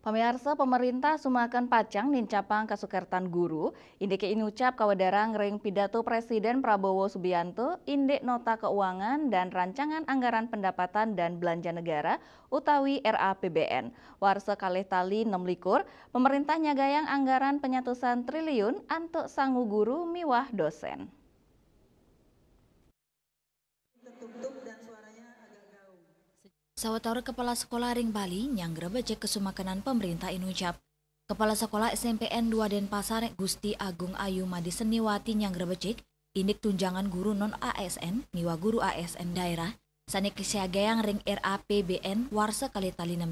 Pamirsa pemerintah sumakan pacang nincapang kasukertan guru, indike inucap kawadarang ring pidato Presiden Prabowo Subianto, indek nota keuangan dan rancangan anggaran pendapatan dan belanja negara utawi RAPBN. Warsa kalih tali 6 pemerintah nyagayang anggaran penyatusan triliun antuk sangu guru miwah dosen. Sawetara Kepala Sekolah Ring Bali yang grebecek kesumakanan pemerintah inucap. Kepala Sekolah SMPN 2 Denpasar Gusti Agung Ayu Madi Seniwati yang grebecek indik tunjangan guru non ASN miwa guru ASN daerah sanik kesiagayang ring RAPBN warsa kali tali 6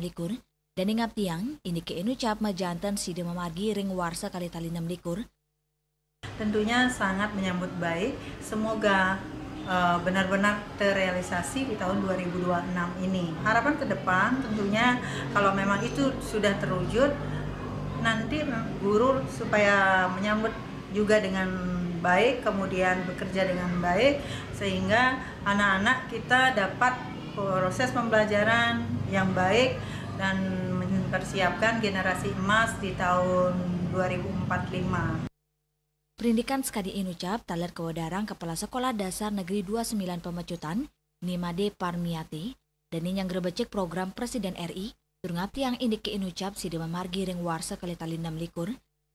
dan ingap tiang indik inucap majantan side memargi ring warsa kali tali 6. Tentunya sangat menyambut baik, semoga benar-benar terrealisasi di tahun 2026 ini. Harapan ke depan tentunya kalau memang itu sudah terwujud, nanti guru supaya menyambut juga dengan baik, kemudian bekerja dengan baik, sehingga anak-anak kita dapat proses pembelajaran yang baik dan mempersiapkan generasi emas di tahun 2045. Perindikan sekadi inucap taler kewadarang Kepala Sekolah Dasar Negeri 29 Pemecutan, Nimade Parmiati, dan yang grebecek program Presiden RI, turngapti yang indik ke inucap sida memargi ring warsa kali tali 6,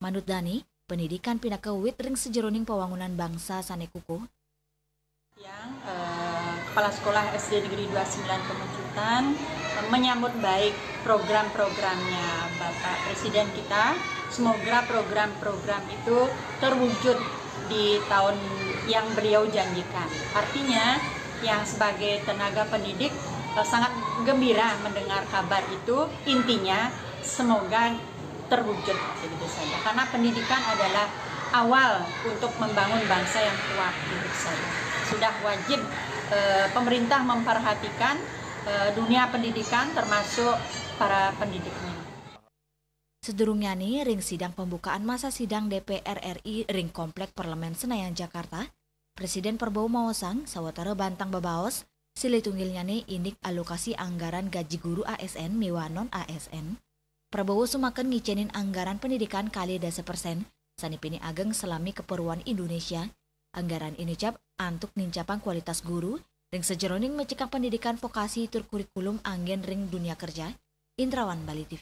manut Dani, pendidikan pinakewit ring sejeroning pewangunan bangsa sanekuku. Yang Kepala Sekolah SD Negeri 29 Pemecutan menyambut baik program-programnya Bapak Presiden kita. Semoga program-program itu terwujud di tahun yang beliau janjikan. Artinya yang sebagai tenaga pendidik sangat gembira mendengar kabar itu. Intinya semoga terwujud begitu saja. Karena pendidikan adalah awal untuk membangun bangsa yang kuat begitu saja. Sudah wajib pemerintah memperhatikan dunia pendidikan termasuk para pendidiknya. Sedurungnya nih, ring sidang pembukaan masa sidang DPR RI ring Komplek Parlemen Senayan Jakarta, Presiden Prabowo mawasang sawatara bantang babaos, sile tunggilnya nih indik alokasi anggaran gaji guru ASN miwa non ASN. Prabowo sumaken ngicenin anggaran pendidikan kali 10%, sanipini ageng selami keperluan Indonesia. Anggaran ini cap antuk nincapang kualitas guru, ring sejeroning mencekang pendidikan vokasi tur kurikulum anggen ring dunia kerja. Indrawan Bali TV.